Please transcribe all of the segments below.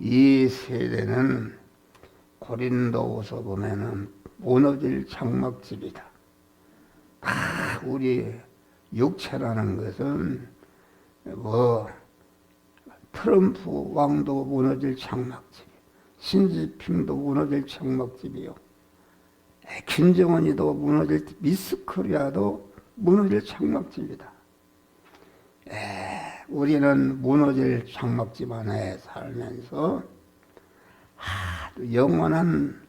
이 세대는 고린도후서 보면은 무너질 장막집이다. 다 우리 육체라는 것은 트럼프 왕도 무너질 장막집, 신지핑도 무너질 장막집이요. 김정은이도 무너질, 미스코리아도 무너질 장막집이다. 우리는 무너질 장막집 안에 살면서 영원한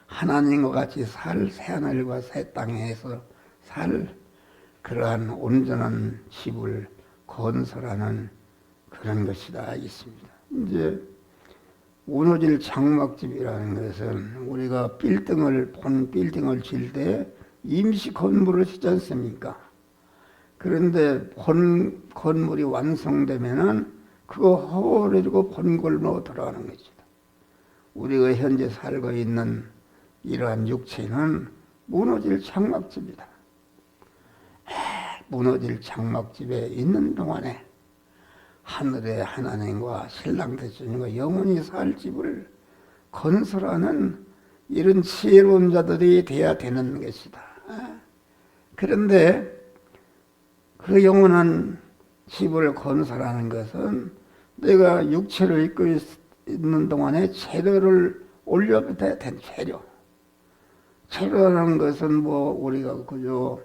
하나님과 같이 살 새하늘과 새 땅에서 살 그러한 온전한 집을 건설하는 그런 것이다 있습니다. 이제 무너질 장막집이라는 것은 우리가 본 빌딩을 질 때 임시 건물을 짓지 않습니까? 그런데 본 건물이 완성되면은 그거 허물어지고 본 걸로 들어가는 것이다. 우리가 현재 살고 있는 이러한 육체는 무너질 장막집이다. 무너질 장막집에 있는 동안에 하늘의 하나님과 신랑 대주님과 영원히 살 집을 건설하는 이런 지혜로운 자들이 되어야 되는 것이다. 그런데 그 영원한 집을 건설하는 것은 내가 육체를 입고 있는 동안에 재료를 올려야 된 재료. 재료라는 것은 우리가 그저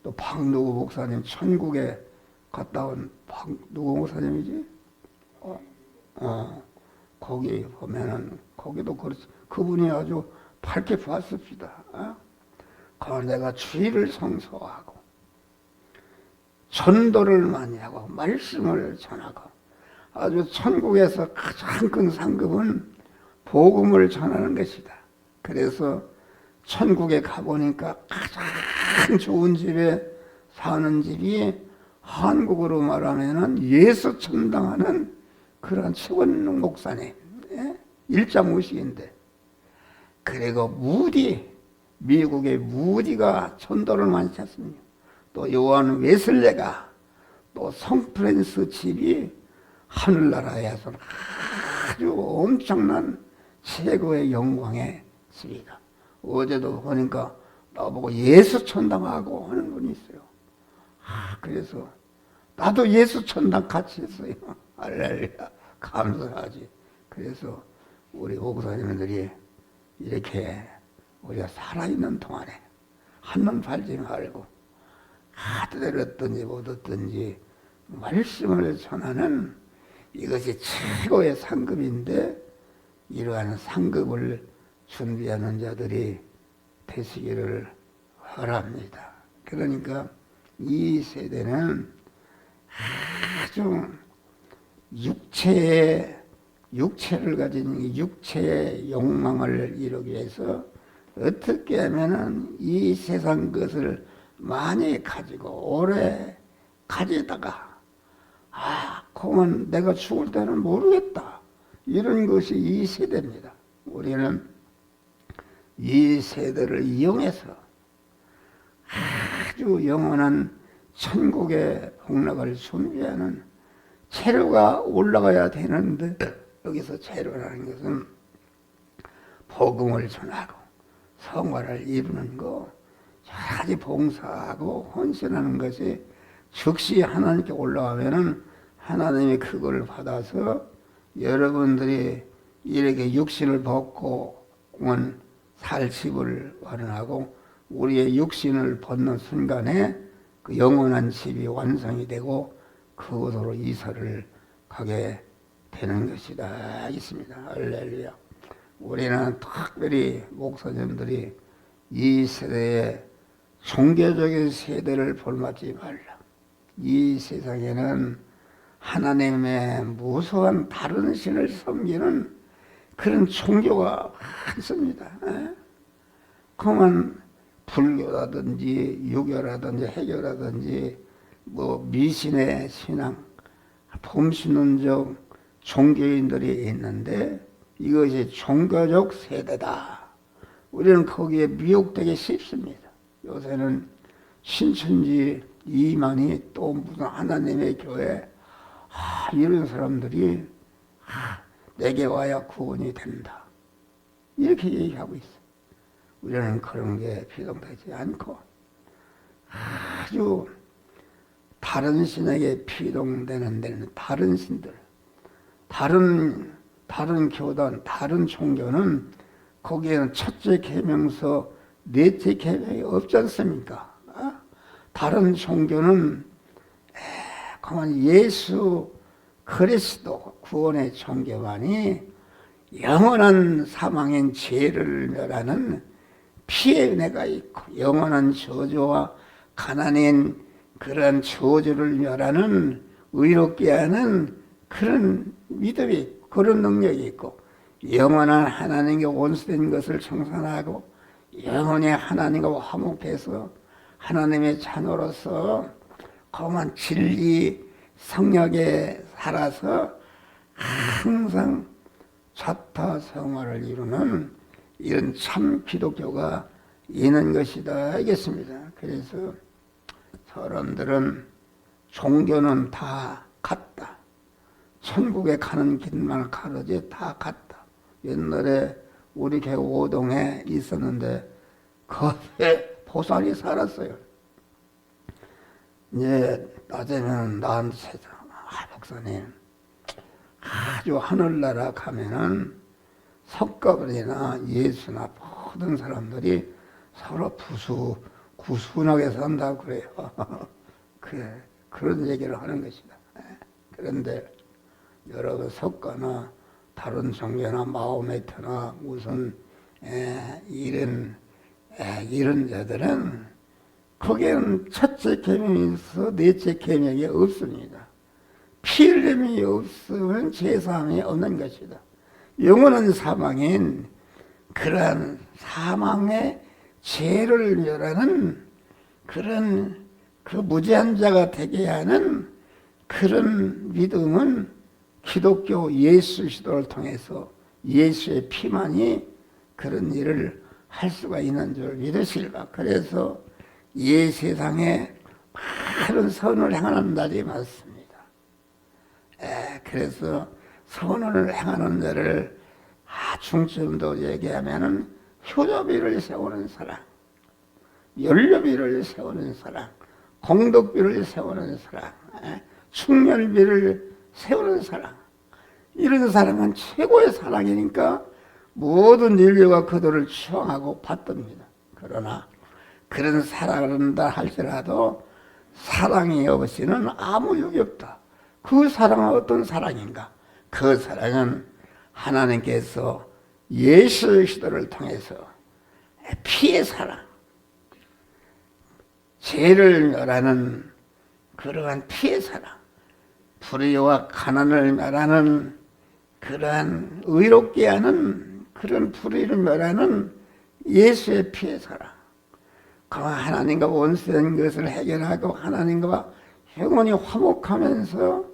또 박누구 목사님 천국에 갔다 온 누구 목사님이지? 거기 보면은 거기도 그렇지. 그분이 아주 밝게 봤습니다. 내가 주의를 성소하고 전도를 많이 하고 말씀을 전하고 아주 천국에서 가장 큰 상급은 복음을 전하는 것이다. 그래서 천국에 가보니까 가장 좋은 집에 사는 집이 한국으로 말하면은 예수 천당하는 그런 최원능 목사님, 일자무식인데, 그리고 미국의 무디가 전도를 많이 했습니다. 또 요한 웨슬레가 또 성프랜스 집이 하늘나라에서 아주 엄청난 최고의 영광의 집이다. 어제도 보니까 나보고 예수 천당하고 하는 분이 있어요. 그래서 나도 예수 천당 같이 했어요. 할렐루야. 감사하지. 그래서 우리 목사님들이 이렇게 우리가 살아있는 동안에 한눈 팔지 말고 들었든지 못 듣든지 말씀을 전하는 이것이 최고의 상급인데 이러한 상급을 준비하는 자들이 되시기를 바랍니다. 그러니까 이 세대는 아주 육체를 가진 육체의 욕망을 이루기 위해서 어떻게 하면은 이 세상 것을 많이 가지고 오래 가지다가 그러면 내가 죽을 때는 모르겠다. 이런 것이 이 세대입니다. 우리는 이 세대를 이용해서 아주 영원한 천국의 복락을 준비하는 재료가 올라가야 되는데 여기서 재료라는 것은 복음을 전하고 성화를 이루는 거 여러 가지 봉사하고 헌신하는 것이 즉시 하나님께 올라가면은 하나님이 그걸 받아서 여러분들이 이렇게 육신을 벗고 살 집을 마련하고 우리의 육신을 벗는 순간에 그 영원한 집이 완성이 되고 그곳으로 이사를 가게 되는 것이다 있습니다. 할렐루야. 우리는 특별히 목사님들이 이 세대의 종교적인 세대를 볼맞지 말라. 이 세상에는 하나님의 무수한 다른 신을 섬기는 그런 종교가 많습니다. 그러면 불교라든지 유교라든지 해교라든지 미신의 신앙, 봄신론적 종교인들이 있는데 이것이 종교적 세대다. 우리는 거기에 미혹되기 쉽습니다. 요새는 신천지 이만희 또 무슨 하나님의 교회 이런 사람들이 내게 와야 구원이 된다. 이렇게 얘기하고 있어요. 우리는 그런 게 비동되지 않고 아주 다른 신에게 비동되는 데는 다른 신들, 다른 교단, 다른 종교는 거기에는 첫째 계명서, 넷째 계명이 없지 않습니까? 다른 종교는 그만 예수 그리스도 구원의 종교만이 영원한 사망인 죄를 멸하는 피의 은혜가 있고 영원한 저주와 가난인 그런 저주를 멸하는 의롭게 하는 그런 믿음이 있고 그런 능력이 있고 영원한 하나님께 원수된 것을 청산하고 영원히 하나님과 화목해서 하나님의 자녀로서 거만 진리 성령에 살아서 항상 자타 생활을 이루는 이런 참 기독교가 있는 것이다 알겠습니다. 그래서 사람들은 종교는 다 같다. 천국에 가는 길만 가르지 다 같다. 옛날에 우리 교회 오동에 있었는데 거기에 보살이 살았어요. 이제 낮에는 나한테 목사님 아주 하늘나라 가면은 석가모니나 예수나 모든 사람들이 서로 구순하게 산다고 그래요. 그런 얘기를 하는 것이다. 그런데 여러분 석가나 다른 종교나 마호메트나 무슨 이런 자들은 거기에는 첫째 계명이 있어 넷째 계명이 없습니다. 피 흘림이 없으면 제사함이 없는 것이다. 영원한 사망인 그러한 사망의 죄를 멸하는 그런 그 무죄한 자가 되게 하는 그런 믿음은 기독교 예수 그리스도를 통해서 예수의 피만이 그런 일을 할 수가 있는 줄 믿으실까? 그래서 이 세상에 많은 선을 행하는 날이 많습니다. 그래서 선을 행하는 자를 중점도 얘기하면은 효자비를 세우는 사람, 연료비를 세우는 사람, 공덕비를 세우는 사람, 충렬비를 세우는 사람, 이런 사람은 최고의 사랑이니까 모든 인류가 그들을 추앙하고 받듭니다. 그러나 그런 사랑을 한다 할지라도 사랑이 없이는 아무 유익이 없다. 그 사랑은 어떤 사랑인가? 그 사랑은 하나님께서 예수 그리스도를 통해서 피의 사랑, 죄를 멸하는 그러한 피의 사랑, 불의와 가난을 멸하는 그러한 의롭게 하는 그런 불의를 멸하는 예수의 피의 사랑, 그 하나님과 원수된 것을 해결하고 하나님과 영원히 화목하면서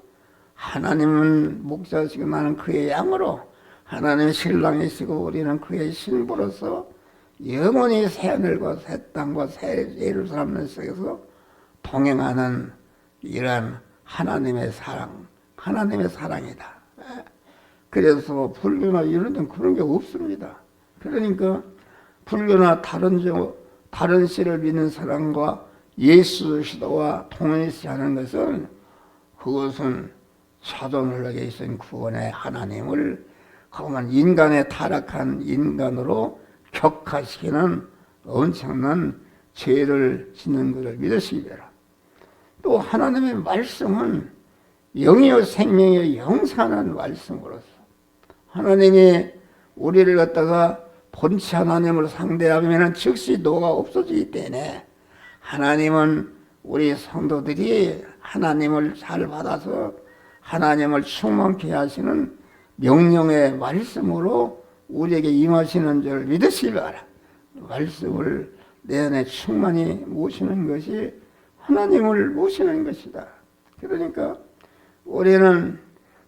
하나님은 목자시고 나는 그의 양으로 하나님의 신랑이시고 우리는 그의 신부로서 영원히 새 하늘과 새 땅과 새 예루살렘 속에서 동행하는 이러한 하나님의 사랑, 하나님의 사랑이다. 그래서 불교나 이런 데는 그런 게 없습니다. 그러니까 불교나 다른 씨를 믿는 사람과 예수 그리스도와 동일시 하는 것은 그것은 사도늘락에 계신 구원의 하나님을 그만 인간의 타락한 인간으로 격화시키는 엄청난 죄를 짓는 것을 믿으시기 바랍니다. 또 하나님의 말씀은 영이요 생명의 영산한 말씀으로서 하나님이 우리를 갖다가 본체 하나님을 상대하면 즉시 노가 없어지기 때문에 하나님은 우리 성도들이 하나님을 잘 받아서 하나님을 충만케 하시는 명령의 말씀으로 우리에게 임하시는 줄 믿으시기 바랍니다. 말씀을 내 안에 충만히 모시는 것이 하나님을 모시는 것이다. 그러니까 우리는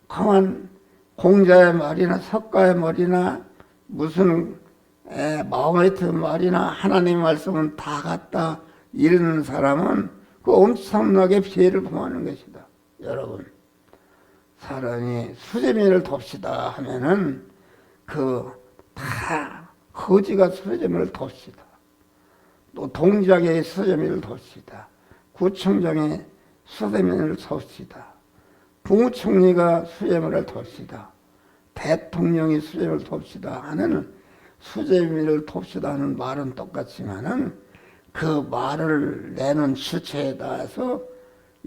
강한 공자의 말이나 석가의 말이나 무슨 마호메트 말이나 하나님의 말씀은 다 같다 이러는 사람은 그 엄청나게 피해를 범하는 것이다. 여러분 사람이 수재미를 돕시다 하면은 그 다 거지가 수재미를 돕시다. 또 동작의 수재미를 돕시다. 구청장의 수재미를 돕시다. 국무총리가 수재미를 돕시다. 대통령이 수재미를 돕시다 하는 수재미를 돕시다 하는 말은 똑같지만은 그 말을 내는 주체에 따라서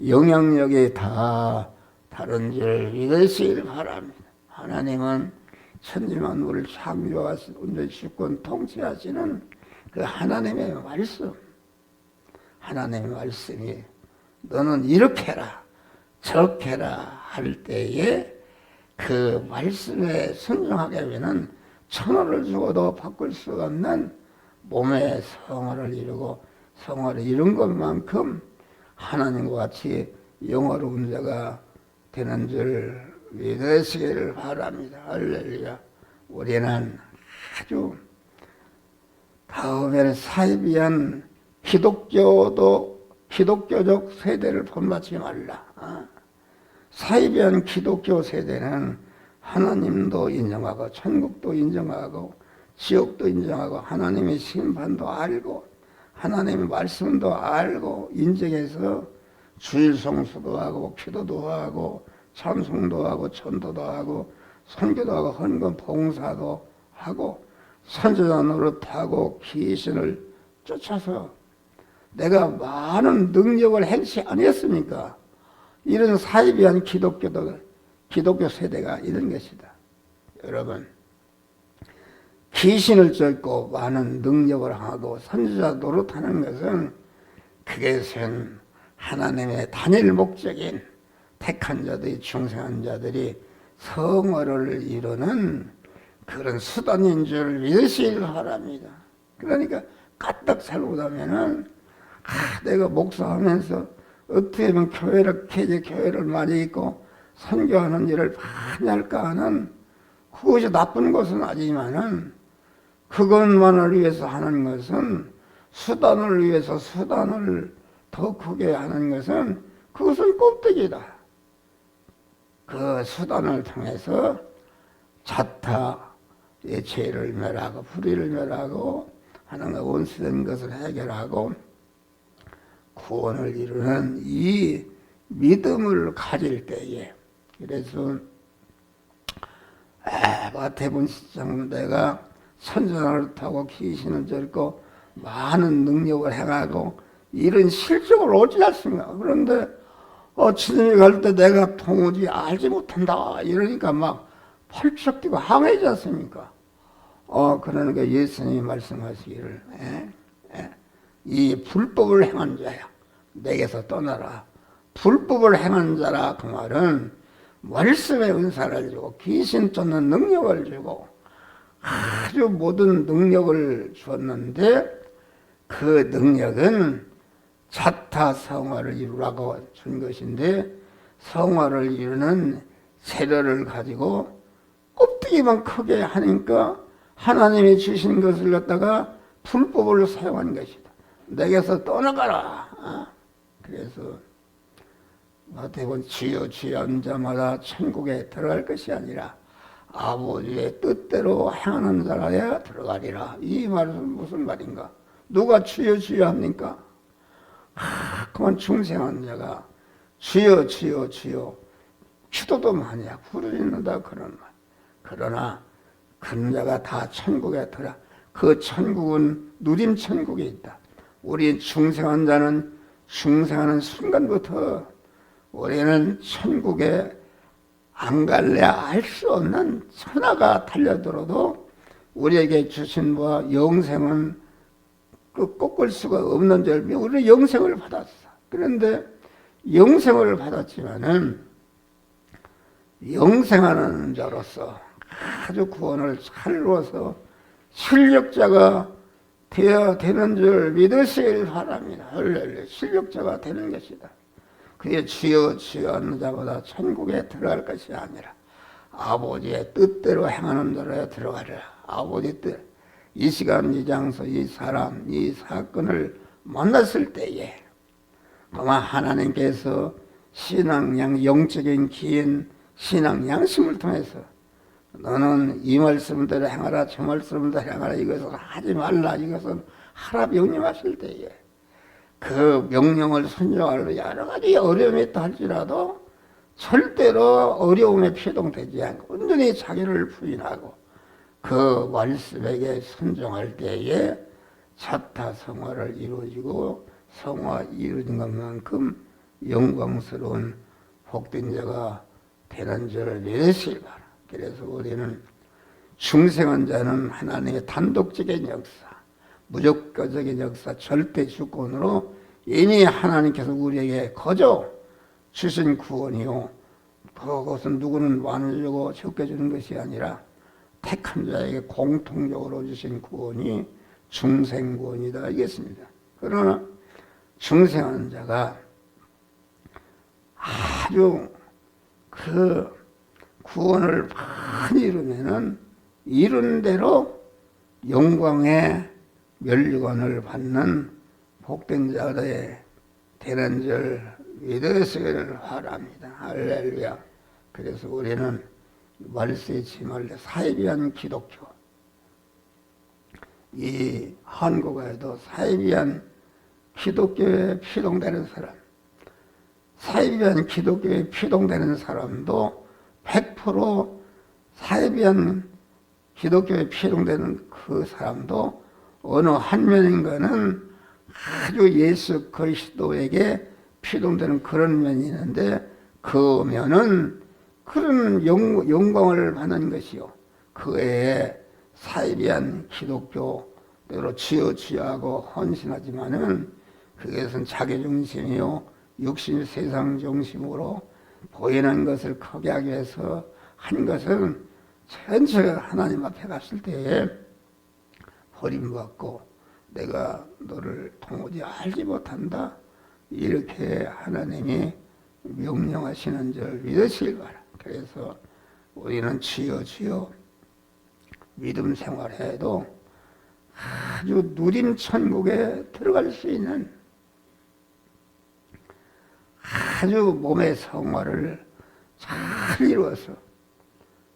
영향력이 다 다른 줄 믿으시길 바랍니다. 하나님은 천지만물을 창조하신 온전히 주권 통치하시는 그 하나님의 말씀, 하나님의 말씀이 너는 이렇게 해라 저렇게 해라 할 때에 그 말씀에 순종하게 되면 천원을 주고도 바꿀 수 없는 몸의 성화를 이루고 성화를 이룬 것만큼 하나님과 같이 영화로운 자가 되는 줄 믿으시기를 바랍니다. 할렐루야. 우리는 아주 다음에는 사이비한 기독교적 세대를 본받지 말라. 사이비한 기독교 세대는 하나님도 인정하고 천국도 인정하고 지옥도 인정하고 하나님의 심판도 알고 하나님의 말씀도 알고 인정해서 주일 성수도 하고 기도도 하고 찬송도 하고 전도도 하고 선교도 하고 헌금 봉사도 하고 선지자 노릇하고 귀신을 쫓아서 내가 많은 능력을 행치 아니었습니까? 이런 사이비한 기독교 세대가 이런 것이다. 여러분, 귀신을 쫓고 많은 능력을 하고 선지자 노릇하는 것은 그것은 하나님의 단일 목적인 택한 자들이 중생한 자들이 성화를 이루는 그런 수단인 줄 믿으시길 바랍니다. 그러니까 까딱 살고 나면은 내가 목사하면서 어떻게 하면 교회를 많이 있고 선교하는 일을 많이 할까 하는 그것이 나쁜 것은 아니지만은 그것만을 위해서 하는 것은 수단을 위해서 수단을 더 크게 하는 것은 그것은 껍데기다. 그 수단을 통해서 자타의 죄를 멸하고 불의를 멸하고 하나님과 원수된 것을 해결하고 구원을 이루는 이 믿음을 가질 때에 그래서 마태복음 10장 내가 선전을 타고 귀신을 쫓고 많은 능력을 행하고 이런 실적으로 오지 않습니까? 그런데 주님이 갈 때 내가 도무지 알지 못한다 이러니까 막 펄쩍 뛰고 항해하지 않습니까? 그러니까 예수님이 말씀하시기를 이 불법을 행한 자야 내게서 떠나라. 불법을 행한 자라 그 말은 말씀의 은사를 주고 귀신 쫓는 능력을 주고 아주 모든 능력을 주었는데 그 능력은 자타 성화를 이루라고 준 것인데 성화를 이루는 재료를 가지고 껍데기만 크게 하니까 하나님이 주신 것을 갖다가 불법으로 사용한 것이다. 내게서 떠나가라. 그래서 마태복음 주여 주여 하는 자마다 천국에 들어갈 것이 아니라 아버지의 뜻대로 행하는 자라야 들어가리라. 이 말은 무슨 말인가? 누가 주여 주여 합니까? 그만 중생한 자가 주여 주여 주여 기도도 많이 하고 부르짖는다 그런 말. 그러나 그런 자가 다 천국에 들어. 그 천국은 누림 천국에 있다. 우리 중생한 자는 중생하는 순간부터 우리는 천국에 안 갈래 알 수 없는 천하가 달려들어도 우리에게 주신 바와 영생은 꺾을 수가 없는 줄 알며 우리는 영생을 받았어. 그런데 영생을 받았지만은 영생하는 자로서 아주 구원을 잘 이루어서 실력자가 되어야 되는 줄 믿으시길 바랍니다. 할렐루야. 실력자가 되는 것이다. 그의 주여 주여 하는 자보다 천국에 들어갈 것이 아니라 아버지의 뜻대로 행하는 자로야 들어가리라. 아버지 뜻. 이 시간 이 장소 이 사람 이 사건을 만났을 때에 아마 하나님께서 신앙 영적인 기인 신앙 양심을 통해서 너는 이 말씀대로 행하라 저 말씀대로 행하라 이것을 하지 말라 이것은 하라 명령하실 때에 그 명령을 순종하려 여러 가지 어려움이 있다 할지라도 절대로 어려움에 피동되지 않고 온전히 자기를 부인하고 그 말씀에게 순종할 때에 자타 성화를 이루어지고 성화 이루어진 것만큼 영광스러운 복된 자가 되는 줄을 믿으시기 바랍니다. 그래서 우리는 중생한 자는 하나님의 단독적인 역사, 무조건적인 역사, 절대 주권으로 이미 하나님께서 우리에게 거저 주신 구원이요. 그것은 누구는 많이 주고 적게 주는 것이 아니라 택한 자에게 공통적으로 주신 구원이 중생구원이다 하겠습니다. 그러나 중생한 자가 아주 그 구원을 많이 이루면은 이룬 대로 영광의 멸류관을 받는 복된 자들의 되는 줄 믿으시기를 바랍니다. 할렐루야. 그래서 우리는 말세에 침할 사이비한 기독교, 이 한국에도 사이비한 기독교에 피동되는 사람, 사이비한 기독교에 피동되는 사람도 100% 사이비한 기독교에 피동되는 그 사람도 어느 한 면인가는 아주 예수 그리스도에게 피동되는 그런 면이 있는데 그 면은 그런 영광을 받는 것이요. 그 외에 사이비한 기독교대로 지어지하고 헌신하지만은 그것은 자기중심이요. 육신 세상 중심으로 보이는 것을 크게 하기 위해서 한 것은 전체가 하나님 앞에 갔을 때에 버림받고 내가 너를 도무지 알지 못한다. 이렇게 하나님이 명령하시는 줄 믿으시길 바랍니다. 그래서 우리는 주여 믿음 생활해도 아주 누림 천국에 들어갈 수 있는 아주 몸의 성화를 잘 이루어서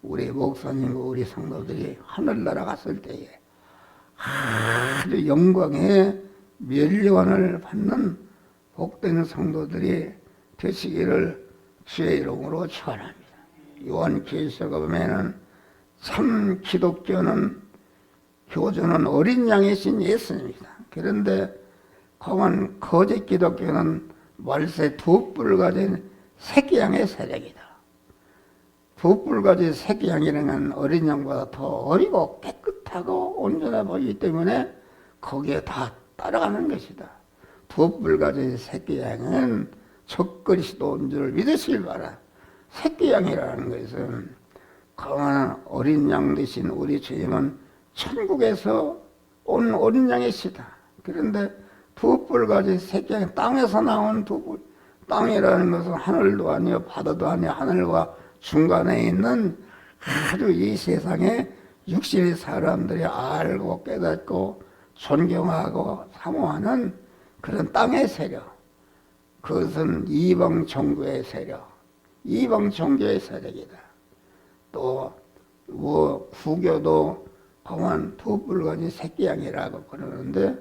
우리 목사님과 우리 성도들이 하늘나라 갔을 때에 아주 영광의 멸류관을 받는 복된 성도들이 되시기를 주의 이름으로 축원합니다. 요한계시록에 보면은 참 기독교는 교주는 어린 양이신 예수입니다. 그런데 공한 거짓 기독교는 말세 두 뿔 가진 새끼 양의 세력이다. 두 뿔 가진 새끼 양이라는 어린 양보다 더 어리고 깨끗하고 온전해 보이기 때문에 거기에 다 따라가는 것이다. 두 뿔 가진 새끼 양은 적그리스도 온 줄 믿으시길 바라. 새끼 양이라는 것은 강한 어린 양 대신 우리 주님은 천국에서 온 어린 양이시다. 그런데 두 뿔 가진 새끼 양, 땅에서 나온 두 뿔, 땅이라는 것은 하늘도 아니요 바다도 아니요 하늘과 중간에 있는 아주 이 세상에 육신의 사람들이 알고 깨닫고 존경하고 사모하는 그런 땅의 세력, 그것은 이방 종교의 세력, 이방 종교의 세력이다. 또 구교도 공한 두 뿔 가진 새끼 양이라고 그러는데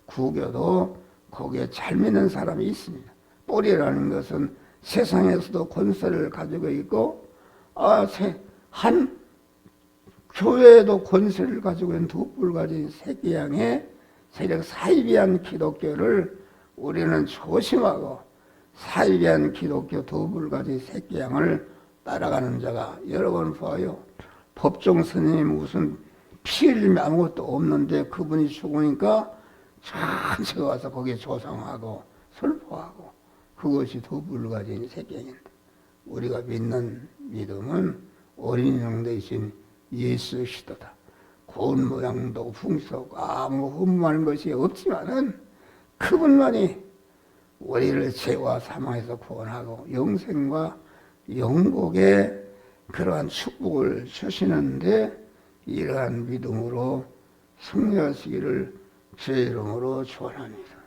구교도 거기에 잘 믿는 사람이 있습니다. 뿔이라는 것은 세상에서도 권세를 가지고 있고 한 교회에도 권세를 가지고 있는 두 뿔 가진 새끼 양의 세력 사이비한 기독교를 우리는 조심하고 사이비한 기독교 두 뿔 가진 새끼 양을 따라가는 자가 여러분 봐요. 법정 스님이 무슨 피 흘림이 아무것도 없는데 그분이 죽으니까 전체가 와서 거기에 조상하고 슬퍼하고 그것이 두 뿔 가진 새끼 양인데 우리가 믿는 믿음은 어린 양 대신 예수 그리스도다. 고운 모양도 풍성하고 아무 흠모하는 것이 없지만은 그분만이 우리를 죄와 사망에서 구원하고 영생과 영복의 그러한 축복을 주시는데 이러한 믿음으로 승리하시기를 주의 이름으로 축원합니다.